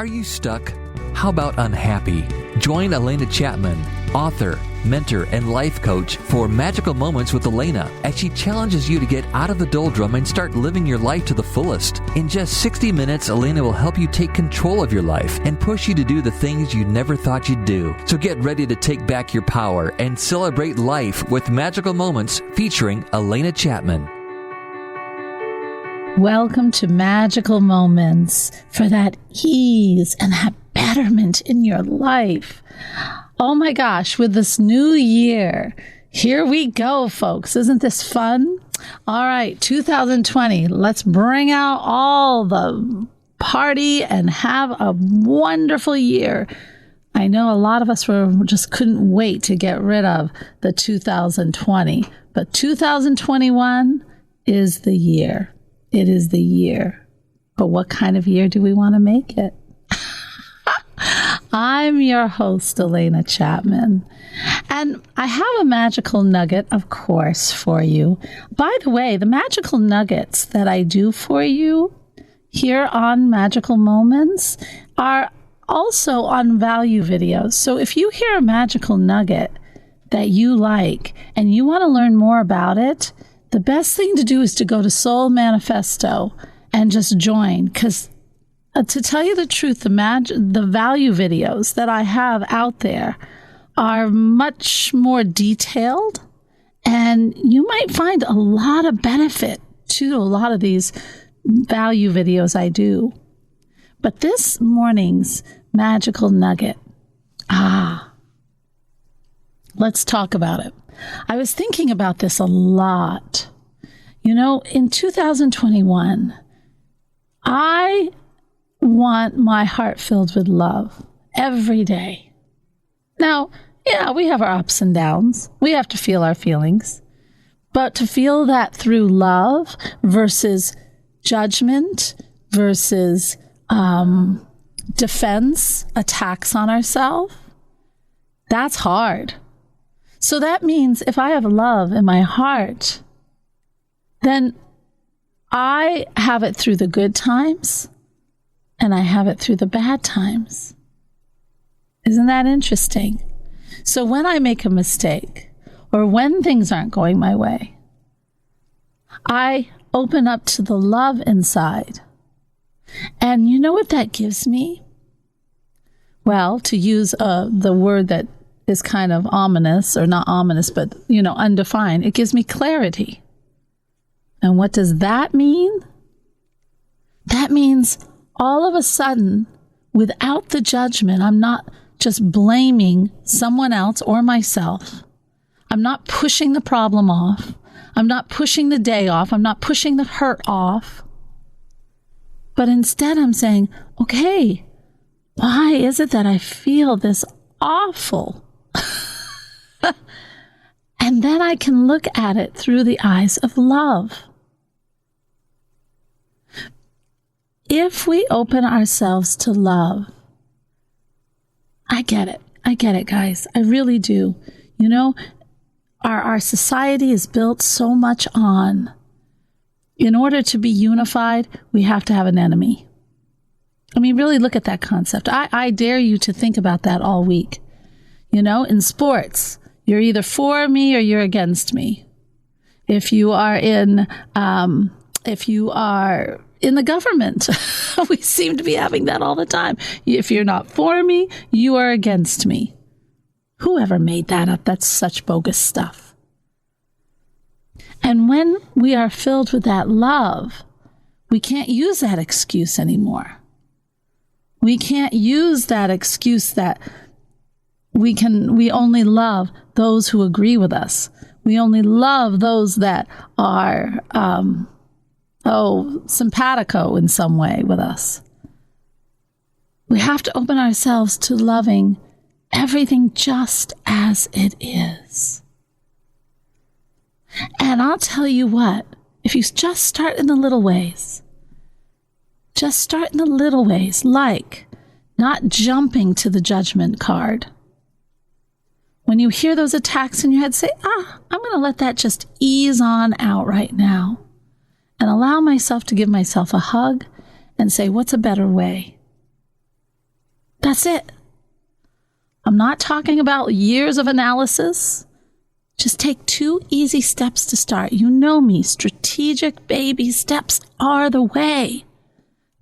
Are you stuck? How about unhappy? Join Alena Chapman, author, mentor, and life coach for Magical Moments with Alena as she challenges you to get out of the doldrum and start living your life to the fullest. In just 60 minutes, Alena will help you take control of your life and push you to do the things you never thought you'd do. So get ready to take back your power and celebrate life with Magical Moments featuring Alena Chapman. Welcome to Magical Moments for that ease and that betterment in your life. Oh my gosh, with this new year, here we go, folks. Isn't this fun? All right, 2020, let's bring out all the party and have a wonderful year. I know a lot of us just couldn't wait to get rid of the 2020, but 2021 is the year. It is the year. But what kind of year do we want to make it? I'm your host, Alena Chapman, and I have a magical nugget, of course, for you. By the way, the magical nuggets that I do for you here on Magical Moments are also on value videos. So if you hear a magical nugget that you like and you want to learn more about it, the best thing to do is to go to Soul Manifesto and just join, because to tell you the truth, the value videos that I have out there are much more detailed, and you might find a lot of benefit to a lot of these value videos I do. But this morning's magical nugget, let's talk about it. I was thinking about this a lot. You know, in 2021, I want my heart filled with love every day. Now, yeah, we have our ups and downs. We have to feel our feelings. But to feel that through love versus judgment versus defense, attacks on ourselves, that's hard. So that means if I have love in my heart, then I have it through the good times and I have it through the bad times. Isn't that interesting? So when I make a mistake or when things aren't going my way, I open up to the love inside. And you know what that gives me? Well, to use the word that is kind of ominous, or not ominous, but, undefined. It gives me clarity. And what does that mean? That means all of a sudden, without the judgment, I'm not just blaming someone else or myself. I'm not pushing the problem off. I'm not pushing the day off. I'm not pushing the hurt off. But instead, I'm saying, okay, why is it that I feel this awful? And then I can look at it through the eyes of love. If we open ourselves to love, I get it, guys. I really do. Our society is built so much on, in order to be unified, we have to have an enemy. I mean, really look at that concept. I dare you to think about that all week. In sports, you're either for me or you're against me. If you are in the government, we seem to be having that all the time. If you're not for me, you are against me. Whoever made that up? That's such bogus stuff. And when we are filled with that love, we can't use that excuse anymore. We can't use that excuse that we only love those who agree with us. We only love those that are, simpatico in some way with us. We have to open ourselves to loving everything just as it is. And I'll tell you what, if you just start in the little ways, like not jumping to the judgment card. When you hear those attacks in your head, say, I'm going to let that just ease on out right now and allow myself to give myself a hug and say, what's a better way? That's it. I'm not talking about years of analysis. Just take 2 easy steps to start. You know me, strategic baby steps are the way.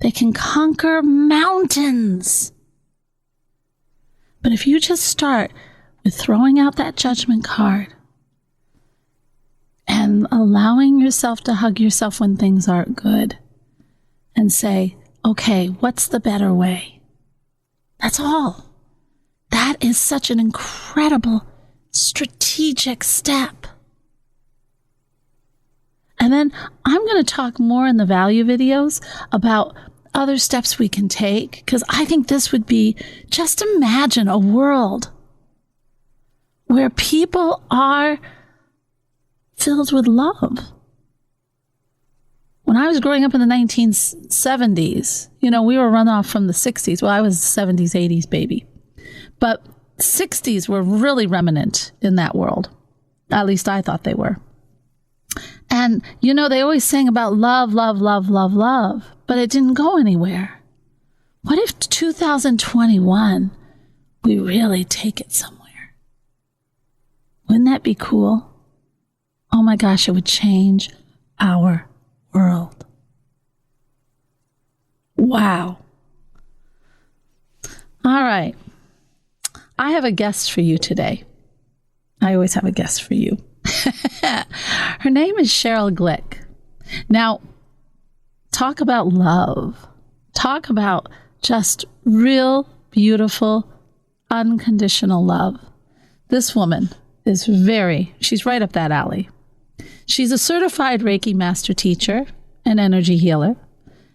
They can conquer mountains. But if you just start with throwing out that judgment card and allowing yourself to hug yourself when things aren't good and say, okay, what's the better way? That's all. That is such an incredible strategic step. And then I'm going to talk more in the value videos about other steps we can take, because I think this would be, just imagine a world where people are filled with love. When I was growing up in the 1970s, we were run off from the 60s. Well, I was a 70s, 80s baby. But 60s were really remnant in that world. At least I thought they were. And, they always sang about love, love, love, love, love, but it didn't go anywhere. What if 2021, we really take it somewhere? Wouldn't that be cool? Oh my gosh, it would change our world. Wow. All right. I have a guest for you today. I always have a guest for you. Her name is Sheryl Glick. Now, talk about love. Talk about just real, beautiful, unconditional love. This woman is she's right up that alley. She's a certified Reiki Master Teacher, an energy healer,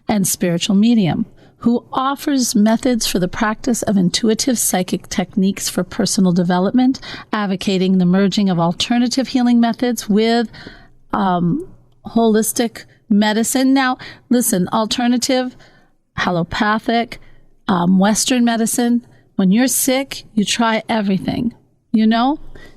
and spiritual medium who offers methods for the practice of intuitive psychic techniques for personal development, advocating the merging of alternative healing methods with holistic medicine. Now, listen, alternative, allopathic, Western medicine, when you're sick, you try everything,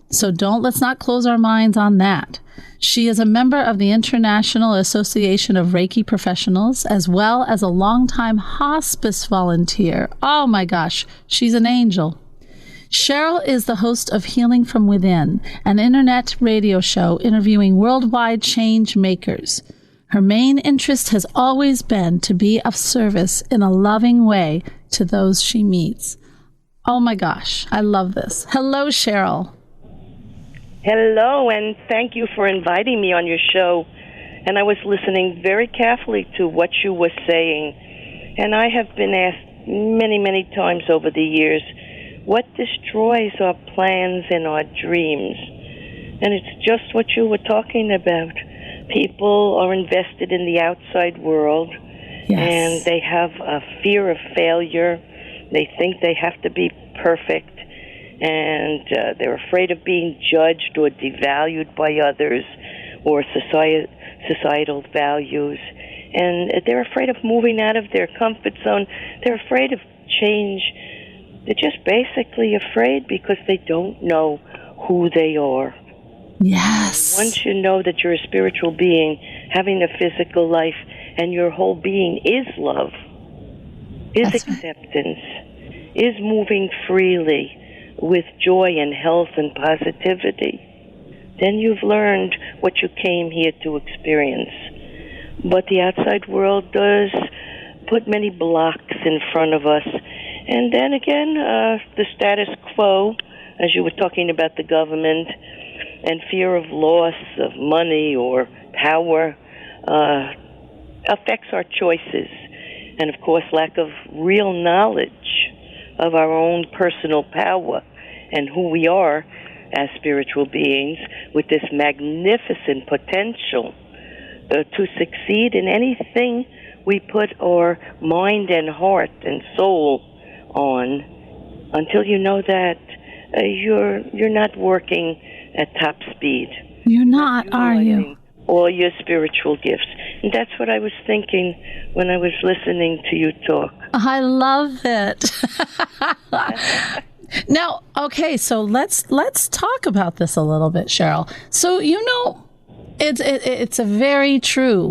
So let's not close our minds on that. She is a member of the International Association of Reiki Professionals, as well as a longtime hospice volunteer. Oh my gosh, she's an angel. Sheryl is the host of Healing from Within, an internet radio show interviewing worldwide change makers. Her main interest has always been to be of service in a loving way to those she meets. Oh my gosh, I love this. Hello, Sheryl. Hello, and thank you for inviting me on your show. And I was listening very carefully to what you were saying. And I have been asked many, many times over the years, what destroys our plans and our dreams? And it's just what you were talking about. People are invested in the outside world, yes, and they have a fear of failure. They think they have to be perfect. And they're afraid of being judged or devalued by others or societal values. And they're afraid of moving out of their comfort zone. They're afraid of change. They're just basically afraid because they don't know who they are. Yes. Once you know that you're a spiritual being having a physical life and your whole being is love, is That's acceptance, is moving freely, with joy and health and positivity, then you've learned what you came here to experience. But the outside world does put many blocks in front of us. And then again, the status quo, as you were talking about the government, and fear of loss of money or power affects our choices. And of course, lack of real knowledge of our own personal power and who we are as spiritual beings with this magnificent potential to succeed in anything we put our mind and heart and soul on, until you know that you're not working at top speed. You're not, are you? All your spiritual gifts. And that's what I was thinking when I was listening to you talk. I love it. Now, okay, so let's talk about this a little bit, Sheryl. So, it's a very true.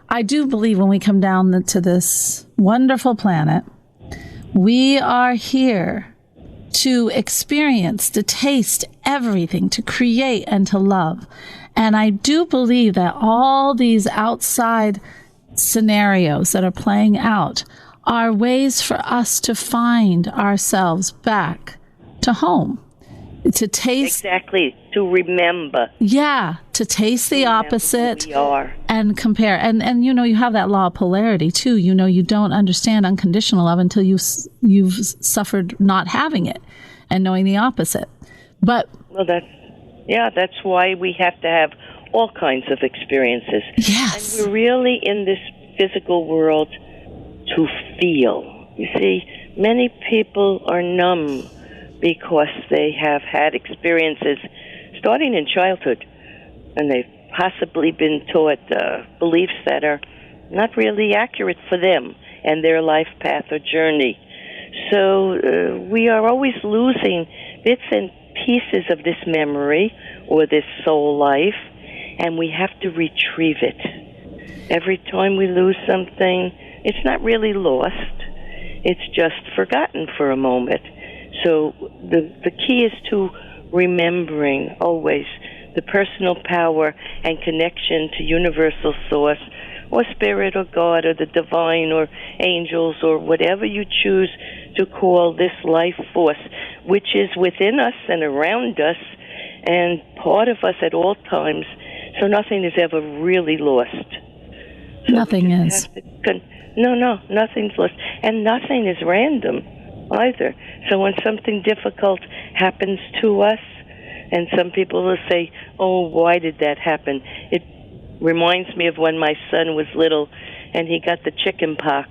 I do believe when we come down to this wonderful planet, We are here to experience, to taste everything, to create and to love. And I do believe that all these outside scenarios that are playing out are ways for us to find ourselves back to home, to taste. Exactly, to remember. Yeah, to taste the opposite who we are. And compare. And you know, you have that law of polarity too. You know, you don't understand unconditional love until you've suffered not having it and knowing the opposite. But well, that's why we have to have all kinds of experiences. Yes. And we're really in this physical world to feel. You see, many people are numb because they have had experiences starting in childhood, and they've possibly been taught beliefs that are not really accurate for them and their life path or journey. So we are always losing bits and pieces of this memory or this soul life, and we have to retrieve it. Every time we lose something, it's not really lost. It's just forgotten for a moment. So the key is to remembering always the personal power and connection to universal source or spirit or God or the divine or angels or whatever you choose to call this life force, which is within us and around us and part of us at all times. So nothing is ever really lost. So nothing is. No, nothing's lost. And nothing is random either. So when something difficult happens to us, and some people will say, oh, why did that happen? It reminds me of when my son was little and he got the chicken pox.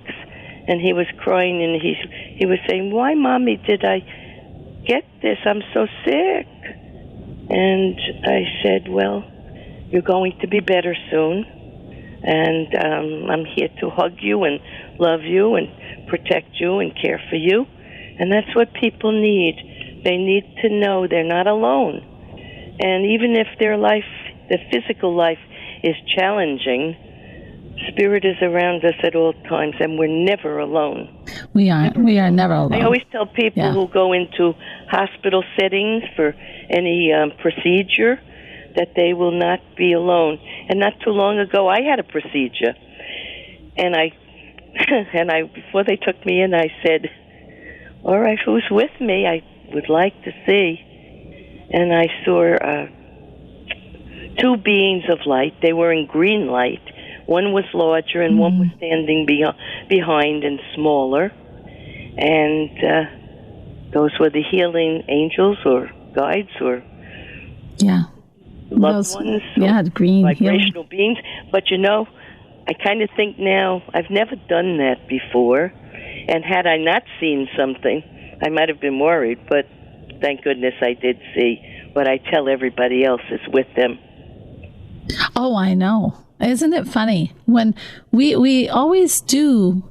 And he was crying and he was saying, why, Mommy, did I get this? I'm so sick. And I said, well, you're going to be better soon. And I'm here to hug you and love you and protect you and care for you. And that's what people need. They need to know they're not alone. And even if their life, the physical life, is challenging, Spirit is around us at all times, and we're never alone. We are never alone. I always tell people who go into hospital settings for any procedure that they will not be alone. And not too long ago, I had a procedure, and I before they took me in, I said, all right, who's with me? I would like to see. And I saw two beings of light. They were in green light. One was larger and one was standing behind and smaller. And those were the healing angels or guides or loved ones. Yeah, green vibrational healing beings. But you know, I kind of think now, I've never done that before. And had I not seen something, I might have been worried. But thank goodness I did see what I tell everybody else is with them. Oh, I know. Isn't it funny? When we always do,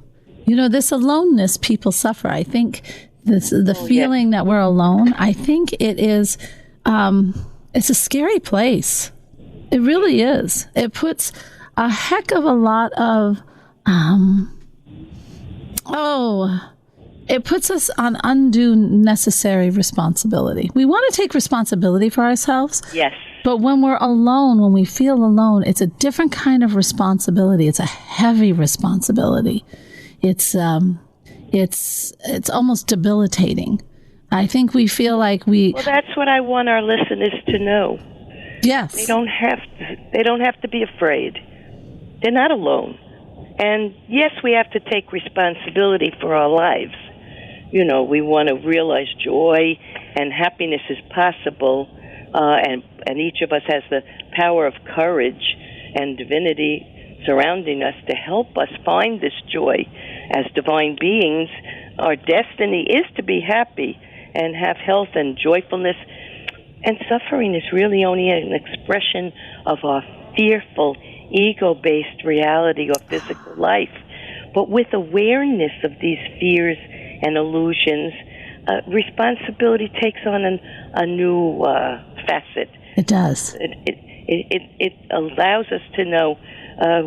you know, this aloneness people suffer. I think the feeling that we're alone, I think it is, it's a scary place. It really is. It puts a heck of a lot of, it puts us on undue necessary responsibility. We want to take responsibility for ourselves. Yes. But when we're alone, when we feel alone, it's a different kind of responsibility. It's a heavy responsibility. It's almost debilitating. I think we feel like Well, that's what I want our listeners to know. Yes. They don't have to be afraid. They're not alone. And yes, we have to take responsibility for our lives. You know, we want to realize joy and happiness is possible, and each of us has the power of courage and divinity surrounding us to help us find this joy. As divine beings, our destiny is to be happy and have health and joyfulness. And suffering is really only an expression of our fearful, ego-based reality or physical life. But with awareness of these fears and illusions, responsibility takes on a new facet. It does. It allows us to know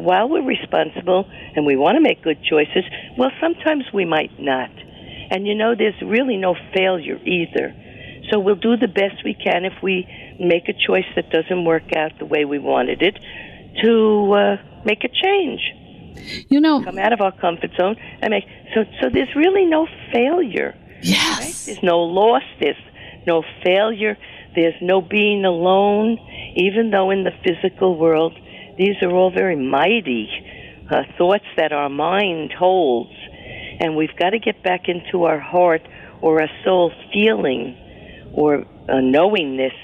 while we're responsible and we want to make good choices, well, sometimes we might not. And there's really no failure either. So we'll do the best we can if we make a choice that doesn't work out the way we wanted it to make a change. Come out of our comfort zone and make. So there's really no failure. Yes. Right? There's no loss. There's no failure. There's no being alone, even though in the physical world, these are all very mighty thoughts that our mind holds. And we've got to get back into our heart or our soul feeling or knowingness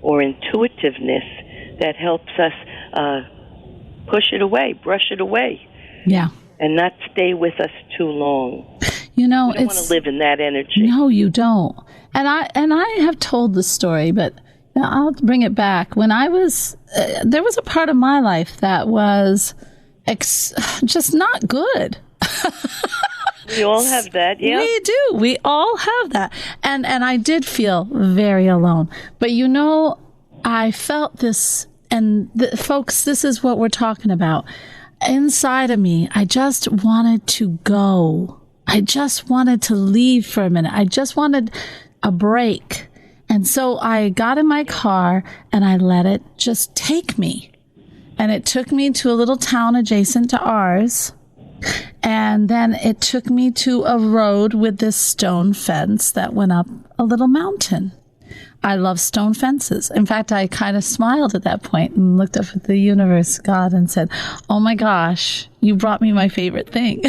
or intuitiveness that helps us push it away, brush it away. Yeah. And not stay with us too long. We don't want to live in that energy. No, you don't. And I have told the story, but I'll bring it back. When I was, there was a part of my life that was just not good. We all have that, yeah. We do. We all have that. And I did feel very alone. But I felt this, and folks, this is what we're talking about. Inside of me, I just wanted to go. I just wanted to leave for a minute. I just wanted a break. And so I got in my car and I let it just take me. And it took me to a little town adjacent to ours. And then it took me to a road with this stone fence that went up a little mountain. I love stone fences. In fact, I kind of smiled at that point and looked up at the universe, God, and said, oh my gosh, you brought me my favorite thing.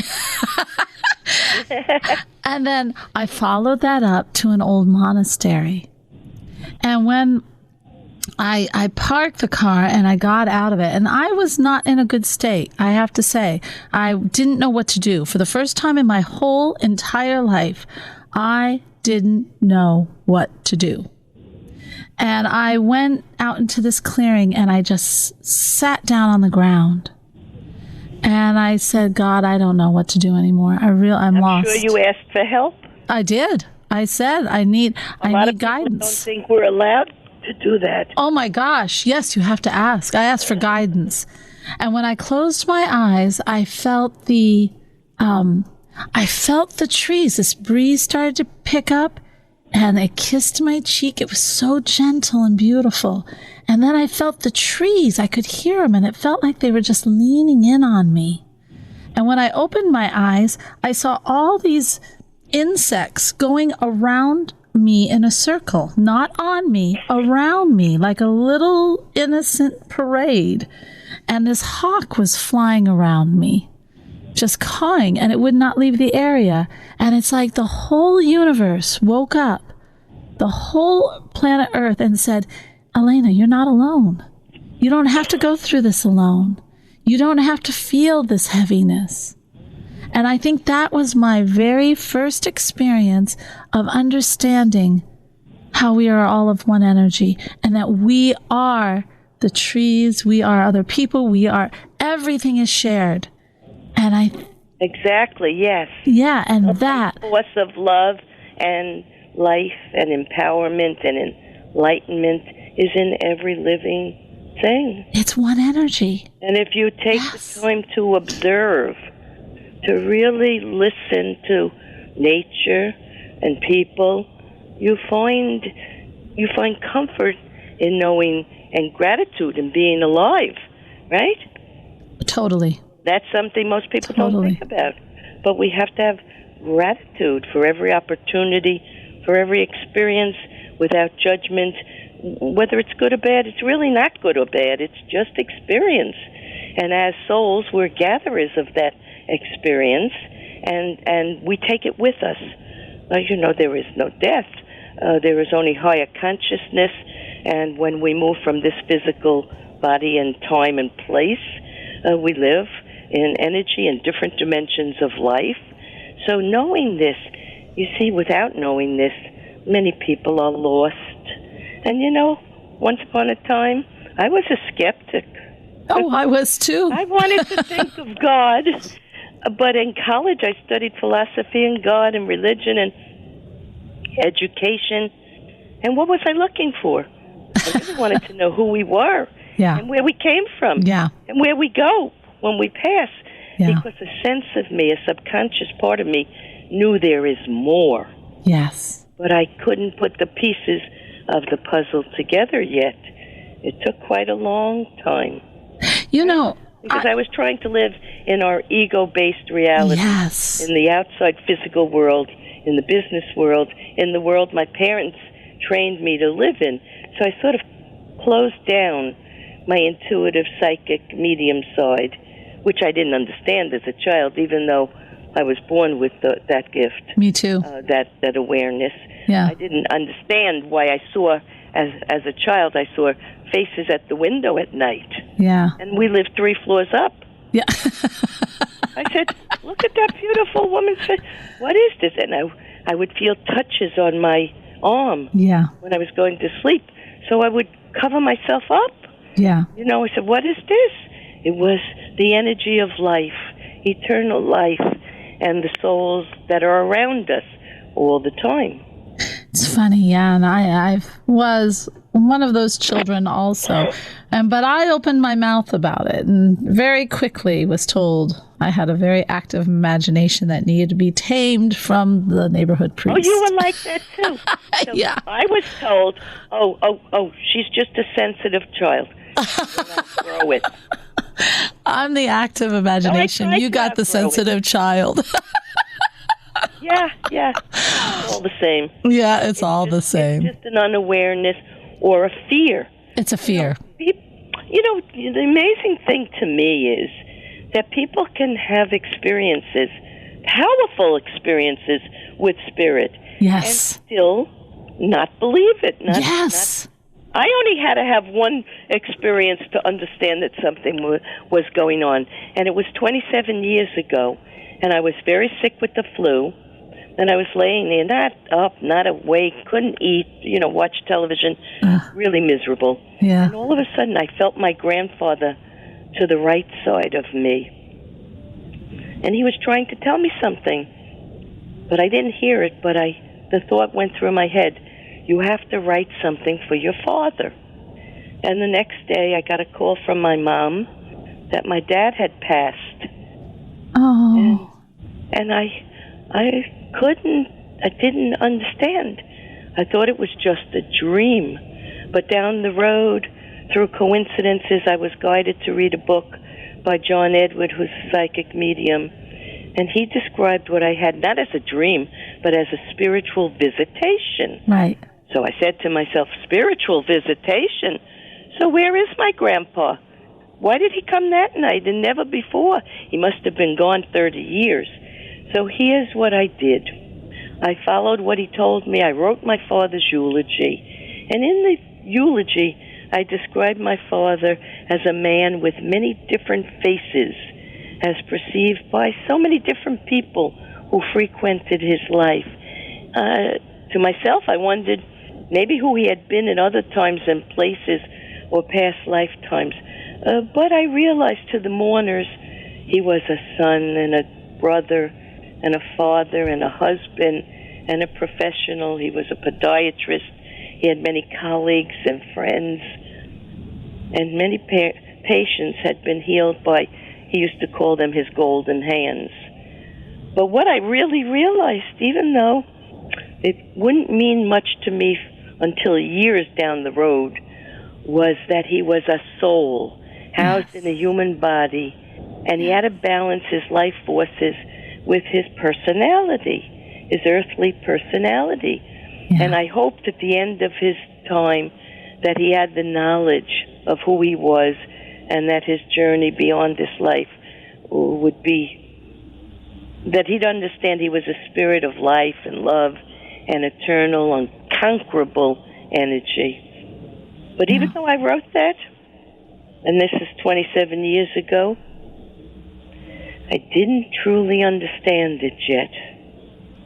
And then I followed that up to an old monastery. And when I parked the car and I got out of it, and I was not in a good state, I have to say. I didn't know what to do. For the first time in my whole entire life, I didn't know what to do. And I went out into this clearing and I just sat down on the ground. And I said, God, I don't know what to do anymore. I'm lost. I'm sure you asked for help. I did. I said, I need guidance. A lot of people don't think we're allowed to do that. Oh my gosh. Yes, you have to ask. I asked for guidance. And when I closed my eyes, I felt the trees. This breeze started to pick up and it kissed my cheek. It was so gentle and beautiful. And then I felt the trees. I could hear them and it felt like they were just leaning in on me. And when I opened my eyes, I saw all these insects going around me in a circle, not on me, around me, like a little innocent parade. And this hawk was flying around me, just cawing, and it would not leave the area. And it's like the whole universe woke up, the whole planet Earth, and said, Alena, you're not alone. You don't have to go through this alone. You don't have to feel this heaviness. And I think that was my very first experience of understanding how we are all of one energy and that we are the trees, we are other people, everything is shared. And Exactly, yes. Yeah, and that force of love and life and empowerment and enlightenment is in every living thing. It's one energy. And if you take the time to observe, to really listen to nature and people, you find comfort in knowing and gratitude in being alive, right? Totally. That's something most people don't think about. But we have to have gratitude for every opportunity, for every experience, without judgment. Whether it's good or bad, it's really not good or bad. It's just experience. And as souls, we're gatherers of that experience, and we take it with us. There is no death. There is only higher consciousness. And when we move from this physical body and time and place, we live in energy and different dimensions of life. So knowing this, you see, without knowing this, many people are lost. And once upon a time, I was a skeptic. Oh, I was too. I wanted to think of God. But in college, I studied philosophy and God and religion and education. And what was I looking for? I really wanted to know who we were and where we came from and where we go when we pass. Because a sense of me, a subconscious part of me, knew there is more. Yes. But I couldn't put the pieces of the puzzle together yet. It took quite a long time. You know, because I was trying to live in our ego-based reality. Yes. In the outside physical world, in the business world, in the world my parents trained me to live in. So I sort of closed down my intuitive, psychic, medium side, which I didn't understand as a child, even though I was born with that gift. Me too. That awareness. Yeah. I didn't understand why I saw, as a child, I saw faces at the window at night. Yeah. And we lived 3 floors up. Yeah. I said, look at that beautiful woman's face. What is this? And I would feel touches on my arm when I was going to sleep. So I would cover myself up. Yeah. You know, I said, what is this? It was the energy of life, eternal life, and the souls that are around us all the time. It's funny, yeah, and I was one of those children also, but I opened my mouth about it and very quickly was told I had a very active imagination that needed to be tamed from the neighborhood priest. Oh, you were like that too. So yeah. I was told, oh, she's just a sensitive child. Throw it. I'm the active imagination. You got the sensitive child. Yeah. It's all the same. Yeah, it's all the same. It's just an unawareness or a fear. It's a fear. You know, the amazing thing to me is that people can have experiences, powerful experiences with spirit. Yes. And still not believe it. Yes. I only had to have one experience to understand that something was going on, and it was 27 years ago, and I was very sick with the flu, and I was laying there, not up, not awake, couldn't eat, watch television, really miserable. Yeah. And all of a sudden, I felt my grandfather to the right side of me, and he was trying to tell me something, but I didn't hear it, but the thought went through my head, you have to write something for your father. And the next day, I got a call from my mom that my dad had passed. Oh. And I didn't understand. I thought it was just a dream. But down the road, through coincidences, I was guided to read a book by John Edward, who's a psychic medium. And he described what I had, not as a dream, but as a spiritual visitation. Right. So I said to myself, spiritual visitation? So where is my grandpa? Why did he come that night and never before? He must have been gone 30 years. So here's what I did. I followed what he told me. I wrote my father's eulogy. And in the eulogy, I described my father as a man with many different faces, as perceived by so many different people who frequented his life. To myself, I wondered maybe who he had been in other times and places or past lifetimes. But I realized to the mourners he was a son and a brother and a father and a husband and a professional. He was a podiatrist. He had many colleagues and friends. And many patients had been healed by, he used to call them his golden hands. But what I really realized, even though it wouldn't mean much to me until years down the road, was that he was a soul housed in a human body, and he had to balance his life forces with his personality, his earthly personality. Yeah. And I hoped at the end of his time that he had the knowledge of who he was and that his journey beyond this life would be, that he'd understand he was a spirit of life and love and eternal, unconquerable energy. But even though I wrote that, and this is 27 years ago, I didn't truly understand it yet.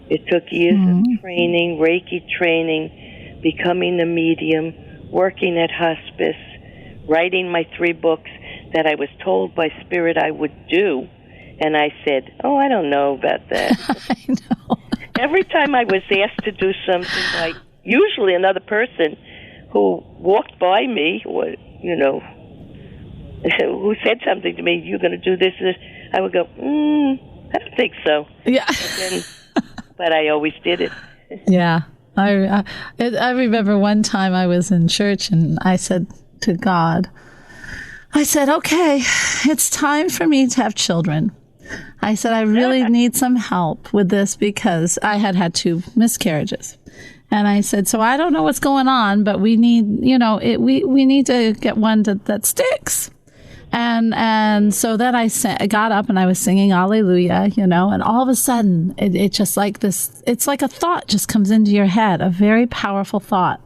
It took years of training, Reiki training, becoming a medium, working at hospice, writing my 3 books that I was told by Spirit I would do. And I said, I don't know about that. I know. Every time I was asked to do something by usually another person who walked by me or, who said something to me, you're going to do this, I would go, I don't think so. Yeah. Then but I always did it. Yeah. I remember one time I was in church and I said to God, I said, okay, it's time for me to have children. I said, I really need some help with this because I had 2 miscarriages. And I said, so I don't know what's going on, but we need, we need to get one that sticks. And so then I got up and I was singing Alleluia, and all of a sudden it just like this, it's like a thought just comes into your head, a very powerful thought.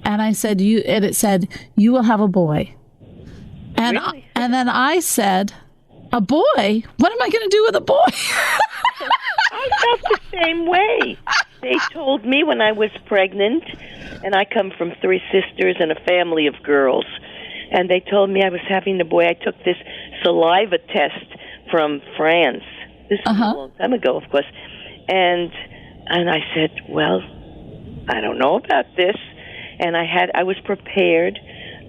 And I said, it said, you will have a boy. And, really? And then I said, a boy? What am I going to do with a boy? I felt the same way. They told me when I was pregnant, and I come from 3 sisters and a family of girls, and they told me I was having a boy. I took this saliva test from France. This was a long time ago, of course. And I said, well, I don't know about this. And I was prepared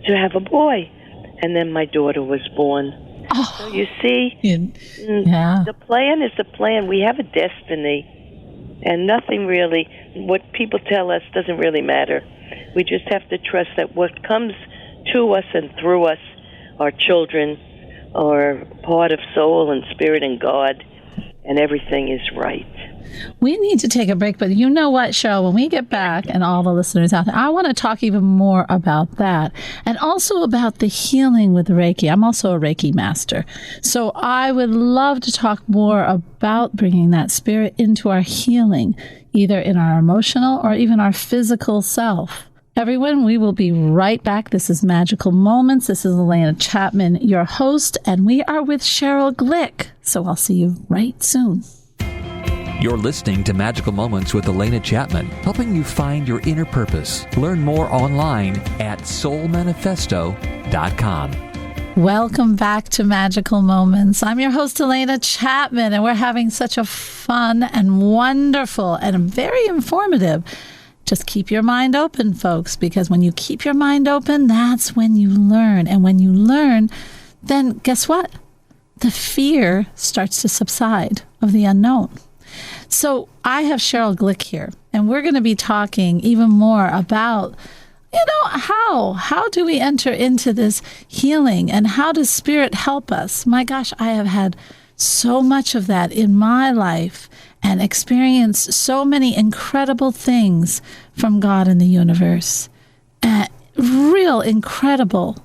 to have a boy. And then my daughter was born. Oh, so you see, the plan is the plan. We have a destiny. And nothing really, what people tell us doesn't really matter. We just have to trust that what comes to us and through us, our children, are part of soul and spirit and God, and everything is right. We need to take a break, but you know what, Sheryl, when we get back, and all the listeners out there, I want to talk even more about that, and also about the healing with Reiki. I'm also a Reiki master, so I would love to talk more about bringing that spirit into our healing, either in our emotional or even our physical self. Everyone, we will be right back. This is Magical Moments. This is Alena Chapman, your host, and we are with Sheryl Glick, so I'll see you right soon. You're listening to Magical Moments with Alena Chapman, helping you find your inner purpose. Learn more online at soulmanifesto.com. Welcome back to Magical Moments. I'm your host, Alena Chapman, and we're having such a fun and wonderful and very informative. Just keep your mind open, folks, because when you keep your mind open, that's when you learn. And when you learn, then guess what? The fear starts to subside of the unknown. So I have Sheryl Glick here, and we're going to be talking even more about, how do we enter into this healing, and how does spirit help us? My gosh, I have had so much of that in my life and experienced so many incredible things from God and the universe. Real incredible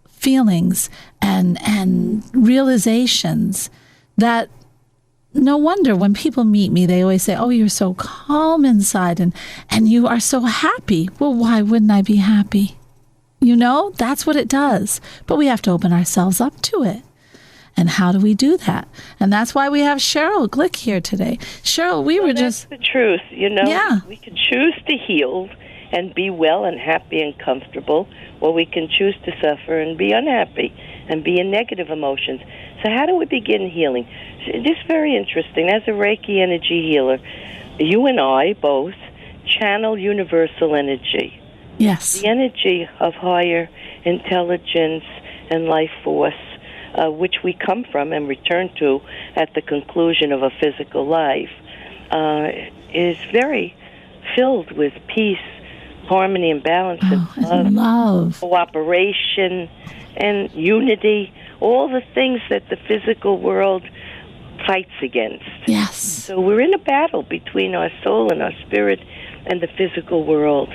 feelings and realizations that no wonder when people meet me, they always say, oh, you're so calm inside and you are so happy. Well, why wouldn't I be happy? That's what it does. But we have to open ourselves up to it. And how do we do that? And that's why we have Sheryl Glick here today. Sheryl, that's the truth, Yeah. We can choose to heal and be well and happy and comfortable, or we can choose to suffer and be unhappy and be in negative emotions. So how do we begin healing? This is very interesting. As a Reiki energy healer, you and I both channel universal energy. Yes. The energy of higher intelligence and life force, which we come from and return to at the conclusion of a physical life, is very filled with peace, harmony, and balance, and love, cooperation, and unity, all the things that the physical world fights against. Yes. So we're in a battle between our soul and our spirit and the physical world.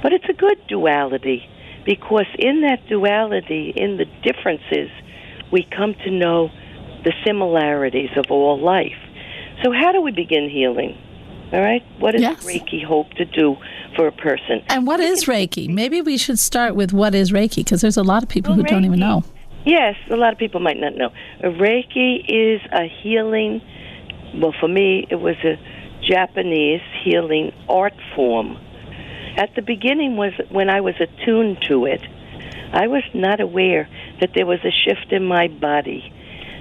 But it's a good duality, because in that duality, in the differences, we come to know the similarities of all life. So how do we begin healing? All right? What does Reiki hope to do for a person? And what is Reiki? Maybe we should start with what is Reiki, because there's a lot of people who don't even know. Yes, a lot of people might not know. Reiki is a healing, well, for me, it was a Japanese healing art form. At the beginning, was when I was attuned to it, I was not aware that there was a shift in my body,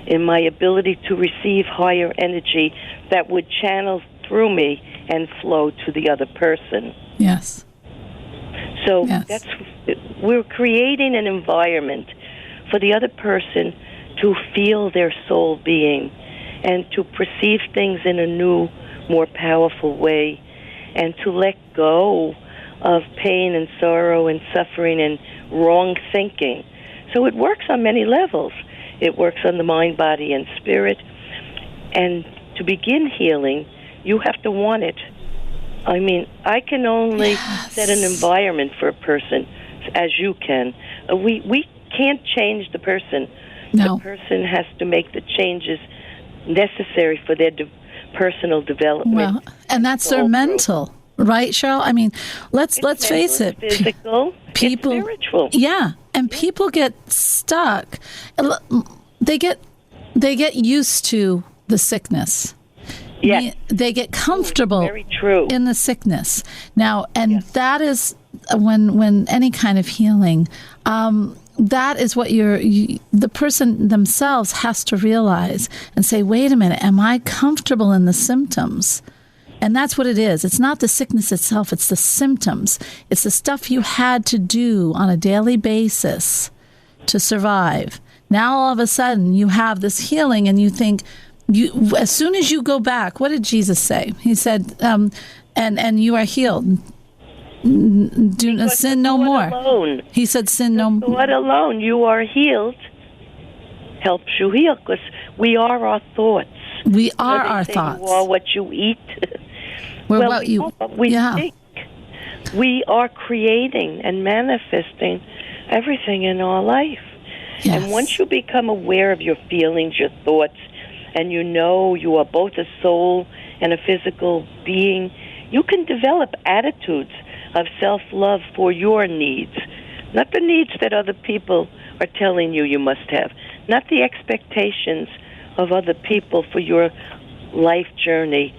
in my ability to receive higher energy that would channel through me and flow to the other person. Yes. So we're creating an environment for the other person to feel their soul being and to perceive things in a new more powerful way, and to let go of pain and sorrow and suffering and wrong thinking. So it works on many levels. It works on the mind, body, and spirit. And to begin healing, you have to want it. I mean, I can only set an environment for a person, as you can. We can't change the person. No. The person has to make the changes necessary for their personal development. Well, and that's their mental, right, Sheryl? I mean, let's face it. It's physical, people, it's spiritual. Yeah, and people get stuck. They get used to the sickness. Yes. They get comfortable Very true. in the sickness. Now, and that is when any kind of healing, that is what the person themselves has to realize and say, wait a minute, am I comfortable in the symptoms? And that's what it is. It's not the sickness itself, it's the symptoms. It's the stuff you had to do on a daily basis to survive. Now all of a sudden you have this healing and you think, as soon as you go back, what did Jesus say? He said, and you are healed. Sin no more. Alone. He said, sin no more. Thought alone, you are healed, helps you heal, because we are our thoughts. We are our thoughts. You are what you eat. We're what you. We think. We are creating and manifesting everything in our life. Yes. And once you become aware of your feelings, your thoughts, and you know you are both a soul and a physical being, you can develop attitudes of self-love for your needs, not the needs that other people are telling you must have, not the expectations of other people for your life journey,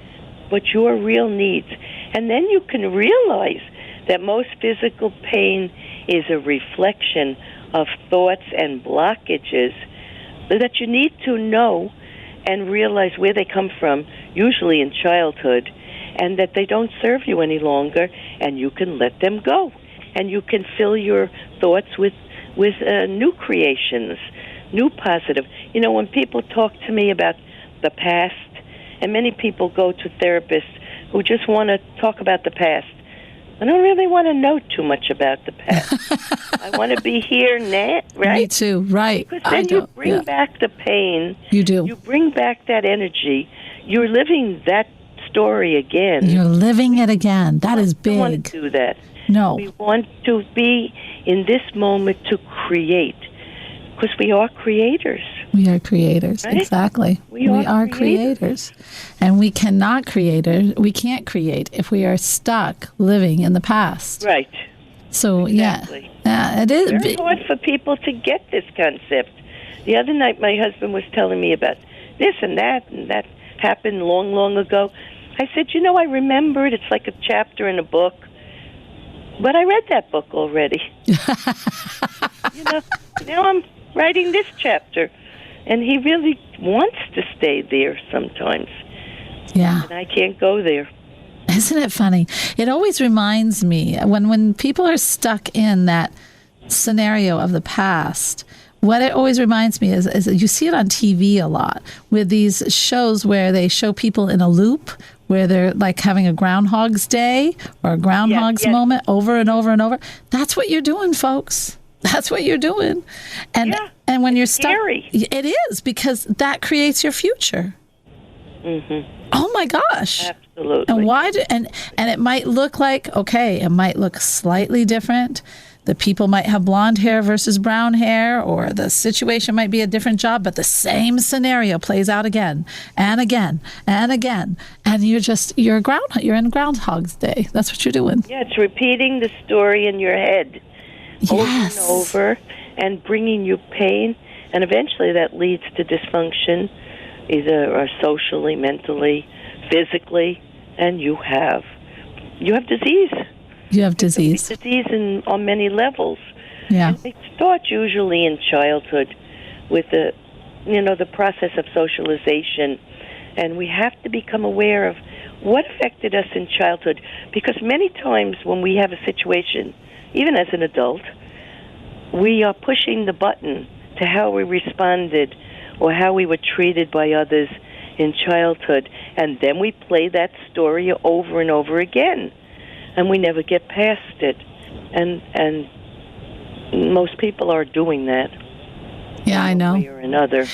but your real needs. And then you can realize that most physical pain is a reflection of thoughts and blockages that you need to know and realize where they come from, usually in childhood, and that they don't serve you any longer, and you can let them go. And you can fill your thoughts with new creations, new positive. You know, when people talk to me about the past, and many people go to therapists who just want to talk about the past, I don't really want to know too much about the past. I want to be here now, right? Me too, right. Because then you bring back the pain. You do. You bring back that energy. You're living that story again. You're living it again. That is big. We don't want to do that. No. We want to be in this moment to create, because we are creators. We are creators, right? Exactly. We are creators. And we cannot create, we can't create if we are stuck living in the past. Right. So, exactly. It is very hard for people to get this concept. The other night my husband was telling me about this and that happened long, long ago. I said, I remember it. It's like a chapter in a book. But I read that book already. Now I'm writing this chapter. And he really wants to stay there sometimes. Yeah. And I can't go there. Isn't it funny? It always reminds me, when people are stuck in that scenario of the past, what it always reminds me is you see it on TV a lot, with these shows where they show people in a loop, where they're like having a Groundhog's Day or a Groundhog's moment over and over and over. That's what you're doing, folks. That's what you're doing. And when you're stuck, scary. It is, because that creates your future. Mm-hmm. Oh my gosh. Absolutely. And why and it might look like, it might look slightly different. The people might have blonde hair versus brown hair, or the situation might be a different job, but the same scenario plays out again and again and again. And you're in Groundhog's Day. That's what you're doing. Yeah, it's repeating the story in your head. Yes. Over and over, and bringing you pain, and eventually that leads to dysfunction, either socially, mentally, physically, and you have disease. You have disease. Disease on many levels. Yeah. And it starts usually in childhood with the process of socialization, and we have to become aware of what affected us in childhood, because many times when we have a situation, even as an adult, we are pushing the button to how we responded or how we were treated by others, in childhood, and then we play that story over and over again, and we never get past it. And most people are doing that. Yeah, I know. One way or another.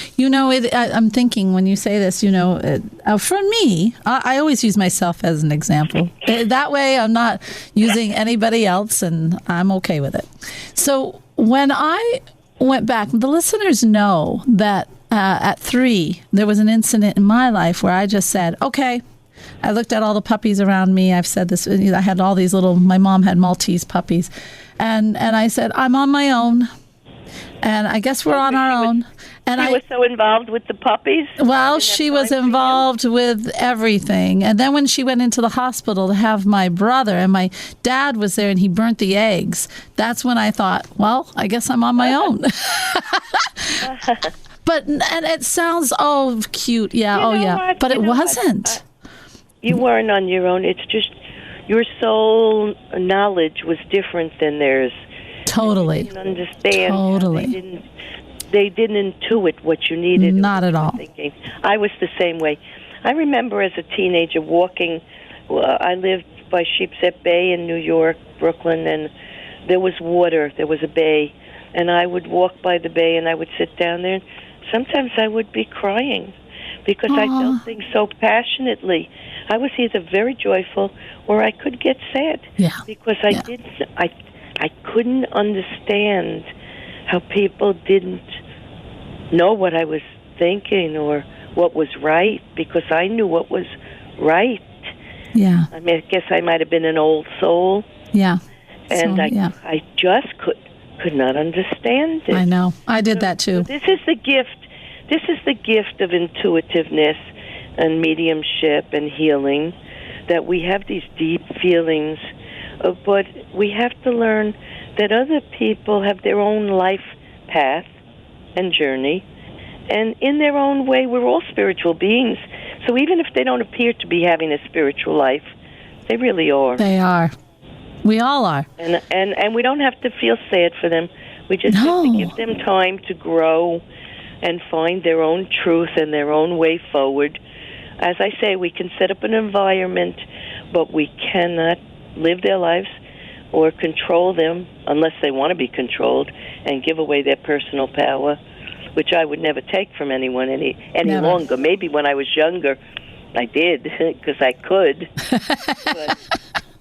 I'm thinking when you say this, for me, I always use myself as an example. That way I'm not using anybody else, and I'm okay with it. So when I went back, the listeners know that at 3, there was an incident in my life where I just said, okay, I looked at all the puppies around me. I've said this, I had all these my mom had Maltese puppies. And I said, I'm on my own. And I guess we're on our own. And she was so involved with the puppies? Well, she was involved with everything. And then when she went into the hospital to have my brother, and my dad was there and he burnt the eggs, that's when I thought, well, I guess I'm on my own. And it sounds, cute. Yeah, What? But it wasn't. You weren't on your own. It's just your soul knowledge was different than theirs. Totally. They didn't understand. Totally. They didn't intuit what you needed. Not at all. Thinking. I was the same way. I remember as a teenager walking. I lived by Sheepshead Bay in New York, Brooklyn, and there was water. There was a bay. And I would walk by the bay, and I would sit down there. And sometimes I would be crying because I felt things so passionately. I was either very joyful or I could get sad. Yeah. Because I couldn't understand how people didn't know what I was thinking or what was right, because I knew what was right. Yeah. I mean, I guess I might have been an old soul. Yeah. And I just could not understand it. I know. I did that too. So this is the gift. This is the gift of intuitiveness and mediumship and healing, that we have these deep feelings, but we have to learn that other people have their own life path and journey, and in their own way, we're all spiritual beings. So even if they don't appear to be having a spiritual life, they really are. They are. We all are. And we don't have to feel sad for them. We just have to give them time to grow and find their own truth and their own way forward. As I say, we can set up an environment, but we cannot live their lives or control them unless they want to be controlled and give away their personal power, which I would never take from anyone any longer. Maybe when I was younger, I did because I could, but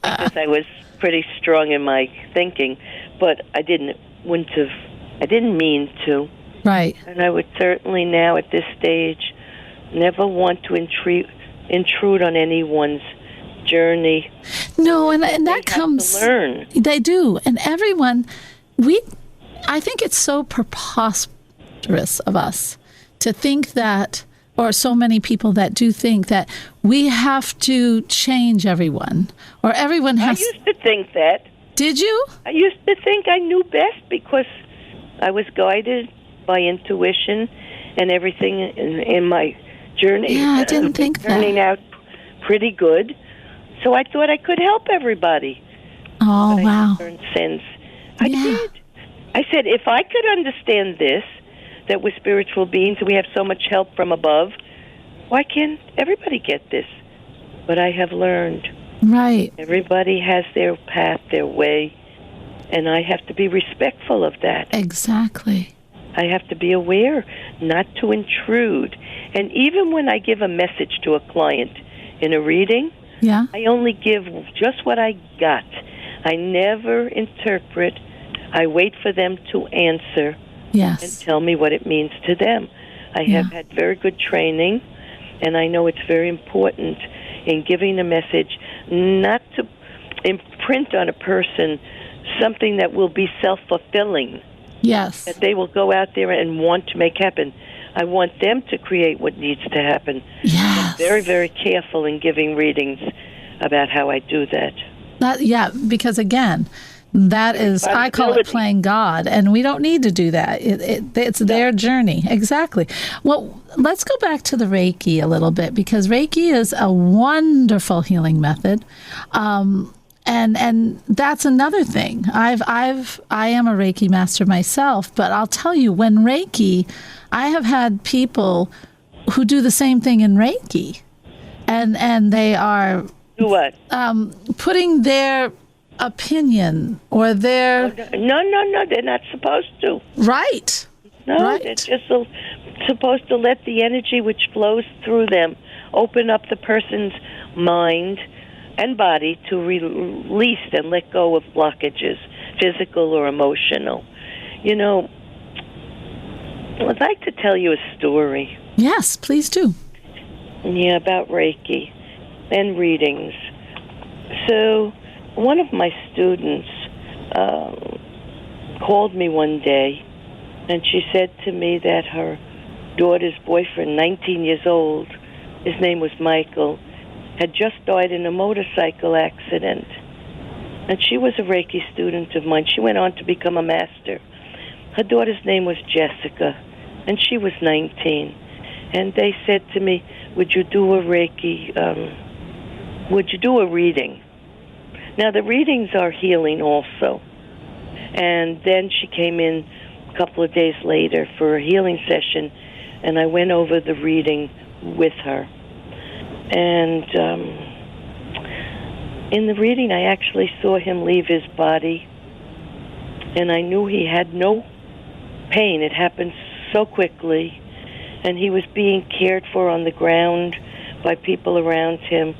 because I was pretty strong in my thinking. But I didn't mean to. Right. And I would certainly now at this stage never want to intrude on anyone's journey. No, and that comes. Have to learn. They do, and everyone. I think it's so preposterous of us to think that, or so many people that do think that we have to change everyone, or everyone has. I used to think that. Did you? I used to think I knew best because I was guided by intuition, and everything in my journey. Yeah, I didn't think that. Turning out pretty good. So I thought I could help everybody. Oh, but wow. I learned since. I did. I said, if I could understand this, that we're spiritual beings and we have so much help from above, why can't everybody get this? But I have learned. Right. Everybody has their path, their way, and I have to be respectful of that. Exactly. I have to be aware not to intrude. And even when I give a message to a client in a reading, I only give just what I got. I never interpret. I wait for them to answer and tell me what it means to them. I have had very good training, and I know it's very important in giving a message not to imprint on a person something that will be self-fulfilling. Yes. That they will go out there and want to make happen. I want them to create what needs to happen. Yes. I'm very, very careful in giving readings about how I do that. Because again, that is, I call it playing God, and we don't need to do that. It's their journey. Exactly. Well, let's go back to the Reiki a little bit, because Reiki is a wonderful healing method. And that's another thing. I am a Reiki master myself, but I'll tell you, when Reiki, I have had people who do the same thing in Reiki, and they are Do what? putting their opinion or their No, they're not supposed to. right. No, Right. they're just supposed to let the energy which flows through them open up the person's mind and body to release and let go of blockages, physical or emotional. You know, I'd like to tell you a story. Yes, please do. Yeah, about Reiki and readings. So, one of my students called me one day, and she said to me that her daughter's boyfriend, 19 years old, his name was Michael, had just died in a motorcycle accident. And she was a Reiki student of mine. She went on to become a master. Her daughter's name was Jessica, and she was 19. And they said to me, would you do a Reiki, would you do a reading? Now, the readings are healing also. And then she came in a couple of days later for a healing session, and I went over the reading with her. And in the reading, I actually saw him leave his body, and I knew he had no pain. It happened so quickly, and he was being cared for on the ground by people around him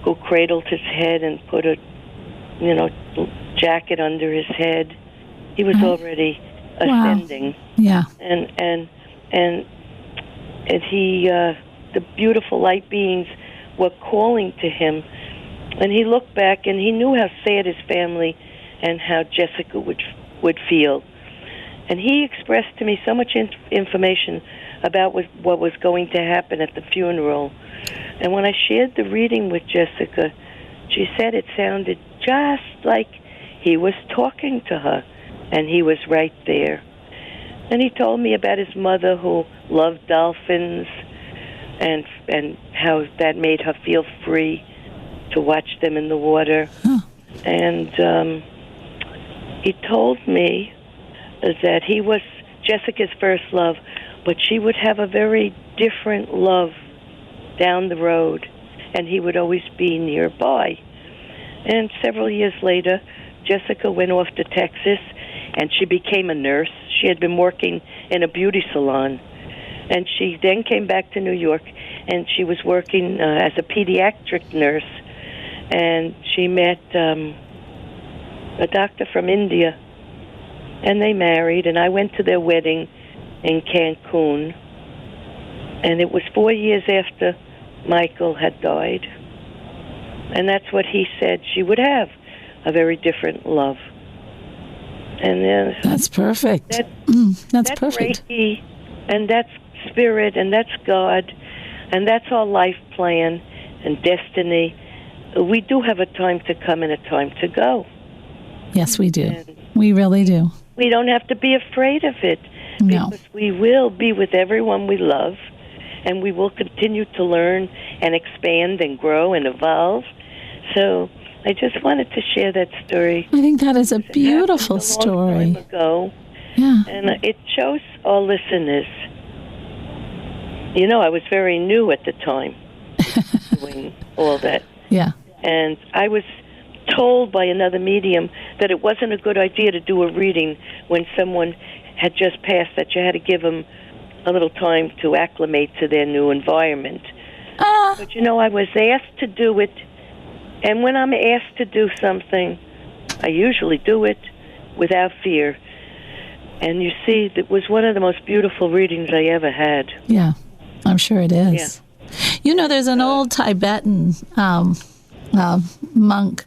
who cradled his head and put a, jacket under his head. He was already ascending. Wow. Yeah. And he, the beautiful light beings were calling to him, and he looked back and he knew how sad his family and how Jessica would feel. And he expressed to me so much information about what was going to happen at the funeral. And when I shared the reading with Jessica, she said it sounded just like he was talking to her, and he was right there. And he told me about his mother who loved dolphins and how that made her feel free to watch them in the water. Huh. And he told me that he was Jessica's first love, but she would have a very different love down the road, and he would always be nearby. And several years later, Jessica went off to Texas, and she became a nurse. She had been working in a beauty salon. And she then came back to New York, and she was working as a pediatric nurse. And she met a doctor from India, and they married, and I went to their wedding in Cancun. And it was 4 years after Michael had died. And that's what he said she would have, a very different love. And then that's perfect. That's perfect. Reiki, and that's spirit, and that's God, and that's our life plan and destiny. We do have a time to come and a time to go. Yes, we do. And we really do. We don't have to be afraid of it. No. Because we will be with everyone we love, and we will continue to learn and expand and grow and evolve. So I just wanted to share that story. I think that is a beautiful It happened a story. long time ago, Yeah. and it shows our listeners. I was very new at the time doing all that. Yeah. And I was told by another medium that it wasn't a good idea to do a reading when someone had just passed, that you had to give them a little time to acclimate to their new environment. But, I was asked to do it, and when I'm asked to do something, I usually do it without fear. And you see, it was one of the most beautiful readings I ever had. Yeah, I'm sure it is. Yeah. There's an old Tibetan monk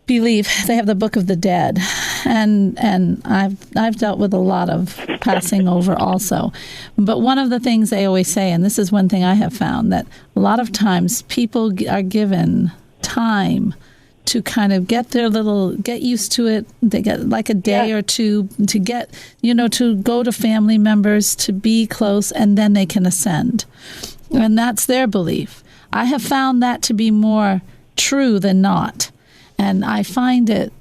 belief. They have the Book of the Dead, and I've dealt with a lot of passing over also. But one of the things they always say, and this is one thing I have found, that a lot of times people are given time to kind of get used to it. They get like a day or two to get, to go to family members, to be close, and then they can ascend. And that's their belief. I have found that to be more true than not. And I find it,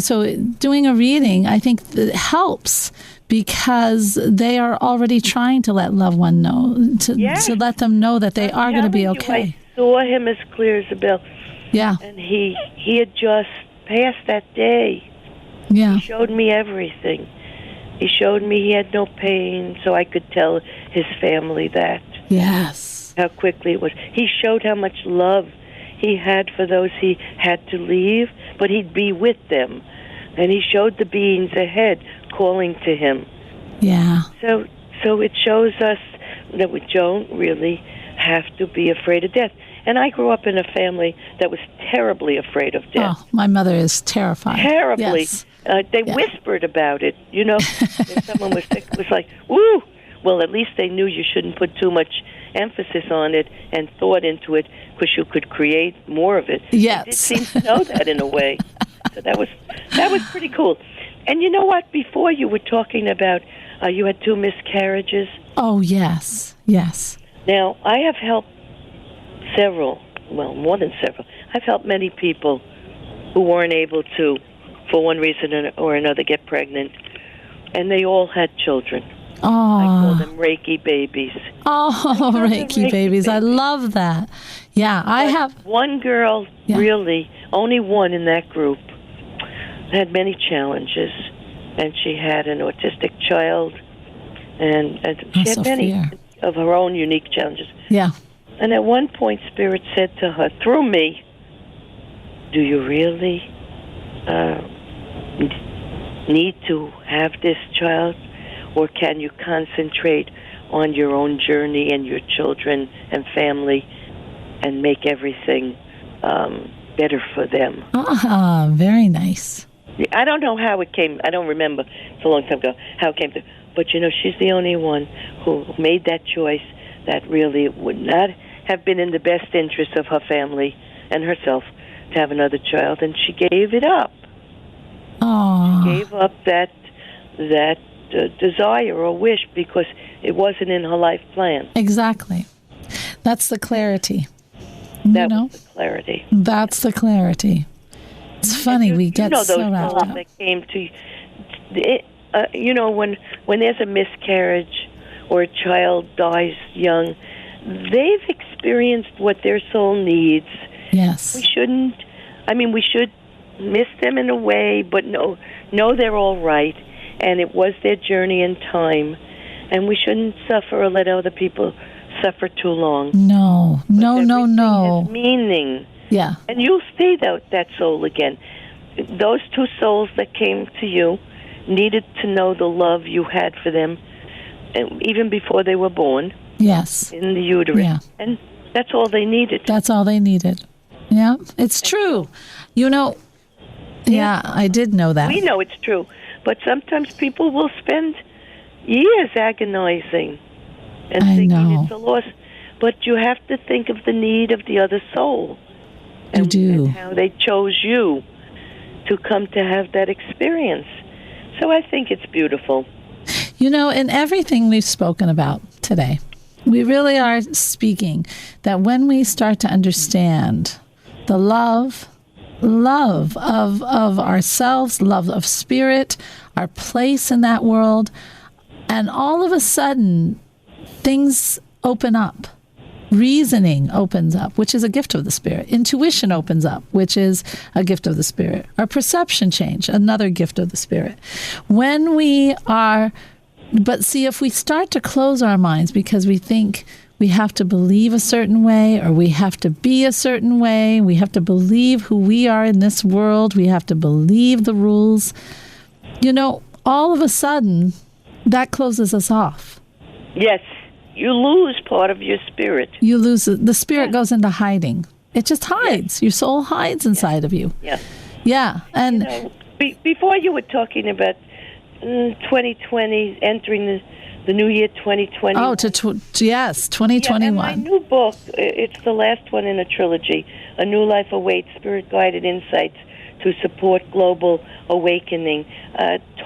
so doing a reading, I think that helps because they are already trying to let loved one know, to let them know that they are going to be okay. I saw him as clear as a bell. Yeah. And he had just passed that day. Yeah. He showed me everything. He showed me he had no pain, so I could tell his family that. Yes. How quickly it was. He showed how much love he had for those he had to leave, but he'd be with them. And he showed the beings ahead calling to him. Yeah. So it shows us that we don't really have to be afraid of death. And I grew up in a family that was terribly afraid of death. Oh, my mother is terrified. Terribly. Yes. They whispered about it. You know, if someone was sick, it was like, woo! Well, at least they knew you shouldn't put too much emphasis on it and thought into it, because you could create more of it. Yes. They did seem to know that in a way. So that was pretty cool. And you know what? Before you were talking about you had 2 miscarriages. Oh, yes. Yes. Now, I have helped more than several. I've helped many people who weren't able to, for one reason or another, get pregnant. And they all had children. Oh. I call them Reiki babies. Oh, Reiki babies. I love that. Yeah, I have. One girl, really, only one in that group, had many challenges. And she had an autistic child. And she had many of her own unique challenges. Yeah. And at one point, Spirit said to her, through me, do you really need to have this child? Or can you concentrate on your own journey and your children and family and make everything better for them? Ah, very nice. I don't know how it came. I don't remember. It's a long time ago how it came to. But, you know, she's the only one who made that choice that really would not have been in the best interest of her family and herself to have another child, and she gave it up. Oh. She gave up that desire or wish because it wasn't in her life plan. Exactly. That's the clarity. That was the clarity. That's the clarity. It's funny, we get so wrapped up. That came to, when there's a miscarriage or a child dies young, they've experienced what their soul needs. Yes. We should miss them in a way, but know they're all right, and it was their journey in time, and we shouldn't suffer or let other people suffer too long. No. Has meaning. Yeah. And you'll see that soul again. Those 2 souls that came to you needed to know the love you had for them, even before they were born. Yes. In the uterus. Yeah. And that's all they needed. That's all they needed. Yeah, it's true. You know, I did know that. We know it's true. But sometimes people will spend years agonizing and thinking it's a loss. But you have to think of the need of the other soul. You do. And how they chose you to come to have that experience. So I think it's beautiful. You know, in everything we've spoken about today, we really are speaking that when we start to understand the love of ourselves, love of spirit, our place in that world, and all of a sudden things open up. Reasoning opens up, which is a gift of the Spirit. Intuition opens up, which is a gift of the Spirit. Our perception change, another gift of the Spirit. But see, if we start to close our minds because we think we have to believe a certain way, or we have to be a certain way, we have to believe who we are in this world, we have to believe the rules, all of a sudden, that closes us off. Yes. You lose part of your spirit. You lose it. The spirit goes into hiding. It just hides. Yes. Your soul hides inside of you. Yeah. Yeah. And before you were talking about 2020, entering the new year 2020. Oh, yes, 2021. Yeah, and my new book, it's the last one in a trilogy, A New Life Awaits, Spirit-Guided Insights to Support Global Awakening.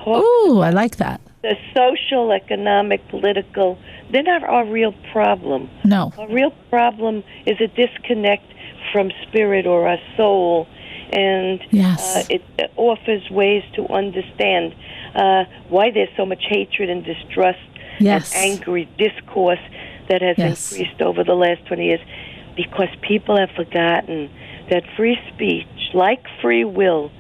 Ooh, I like that. The social, economic, political, they're not our real problem. No. Our real problem is a disconnect from spirit or our soul, and yes. It offers ways to understand why there's so much hatred and distrust Yes. and angry discourse that has Yes. increased over the last 20 years, because people have forgotten that free speech, like free will,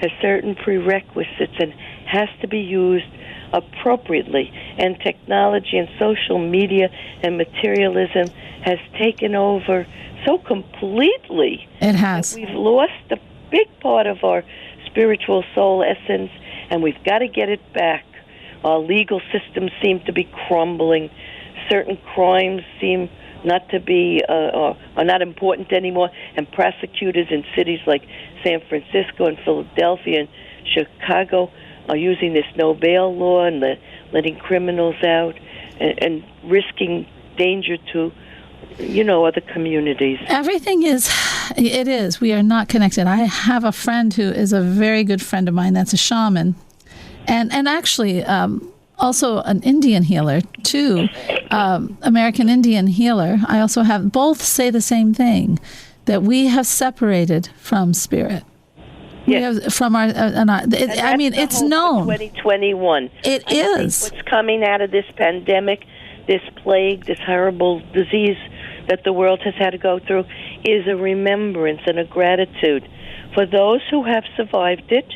has certain prerequisites and has to be used appropriately. And technology and social media and materialism has taken over so completely It has. that we've lost a big part of our spiritual soul essence, and we've got to get it back. Our legal systems seem to be crumbling. Certain crimes seem not to be are not important anymore, and prosecutors in cities like San Francisco and Philadelphia and Chicago are using this no bail law and letting criminals out and risking danger to other communities. Everything is. We are not connected. I have a friend who is a very good friend of mine that's a shaman, and actually also an Indian healer too, American Indian healer. I also have, both say the same thing, that we have separated from spirit. Yes. We have from our, I mean, it's known. 2021. It I is. think what's coming out of this pandemic, this plague, this horrible disease that the world has had to go through, is a remembrance and a gratitude for those who have survived it.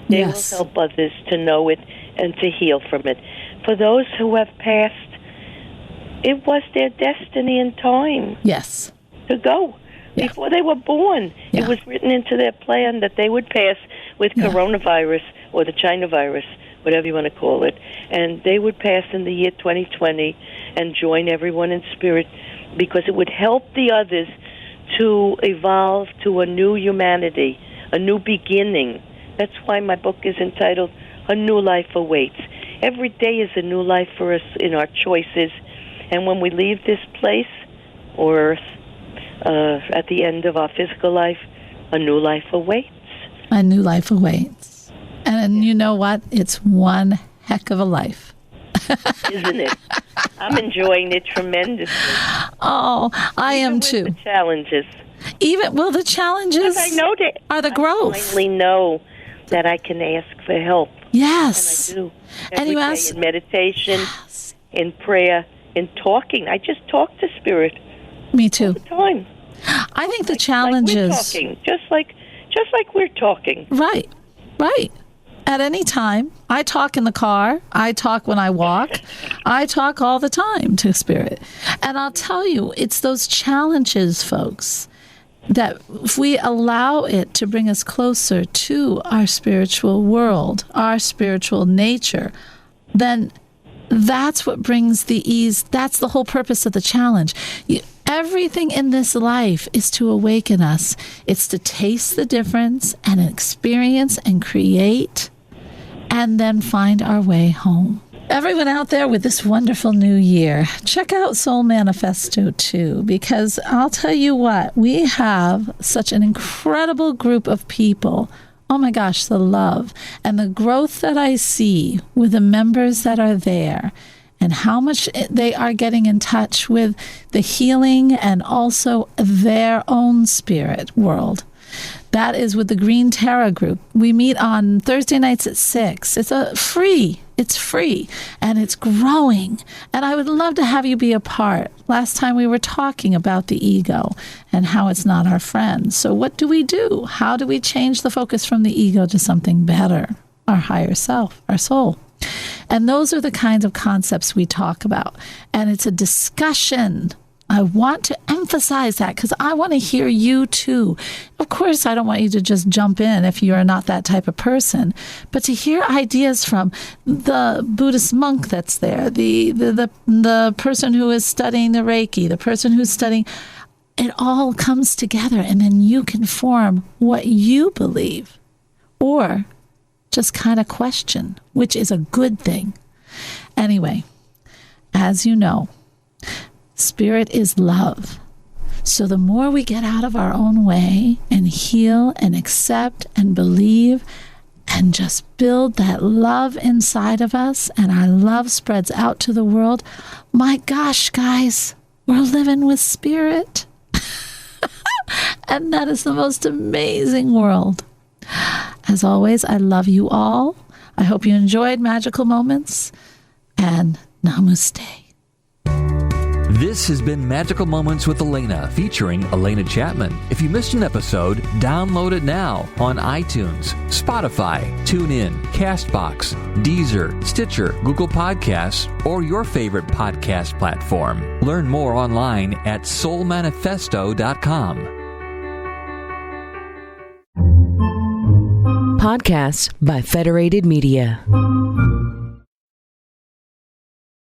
They Yes. will help others to know it and to heal from it. For those who have passed, it was their destiny and time Yes. to go. Yeah. Before they were born, Yeah. it was written into their plan that they would pass with coronavirus or the China virus, whatever you want to call it, and they would pass in the year 2020 and join everyone in spirit, because it would help the others to evolve to a new humanity, a new beginning. That's why my book is entitled A New Life Awaits. Every day is a new life for us in our choices, and when we leave this place, or earth, at the end of our physical life, a new life awaits. A new life awaits. And you know what? It's one heck of a life. Isn't it? I'm enjoying it tremendously. Oh, I am With too. the challenges. The challenges I know that are the I growth. finally know that I can ask for help. Yes. And I do. And Every you day ask- in meditation, in prayer, in talking. I just talk to spirit Me all too. the time. I think the Like challenges. we're talking, just like we're talking. Right. At any time. I talk in the car. I talk when I walk. I talk all the time to spirit. And I'll tell you, it's those challenges, folks, that if we allow it to bring us closer to our spiritual world, our spiritual nature, then that's what brings the ease. That's the whole purpose of the challenge. Everything in this life is to awaken us. It's to taste the difference and experience and create, and then find our way home. Everyone out there with this wonderful new year, check out Soul Manifesto too, because I'll tell you what, we have such an incredible group of people. Oh my gosh, the love and the growth that I see with the members that are there, and how much they are getting in touch with the healing and also their own spirit world. That is with the Green Terra group. We meet on Thursday nights at 6. It's free, and it's growing. And I would love to have you be a part. Last time we were talking about the ego and how it's not our friend. So what do we do? How do we change the focus from the ego to something better? Our higher self, our soul. And those are the kinds of concepts we talk about. And it's a discussion. I want to emphasize that because I want to hear you too. Of course, I don't want you to just jump in if you're not that type of person, but to hear ideas from the Buddhist monk that's there, the person who is studying the Reiki, the person who's studying, it all comes together, and then you can form what you believe or just kind of question, which is a good thing. Anyway, as you know, spirit is love. So the more we get out of our own way and heal and accept and believe and just build that love inside of us, and our love spreads out to the world, my gosh, guys, we're living with spirit. And that is the most amazing world. As always, I love you all. I hope you enjoyed Magical Moments, and namaste. This has been Magical Moments with Alena, featuring Alena Chapman. If you missed an episode, download it now on iTunes, Spotify, TuneIn, CastBox, Deezer, Stitcher, Google Podcasts, or your favorite podcast platform. Learn more online at soulmanifesto.com. Podcasts by Federated Media.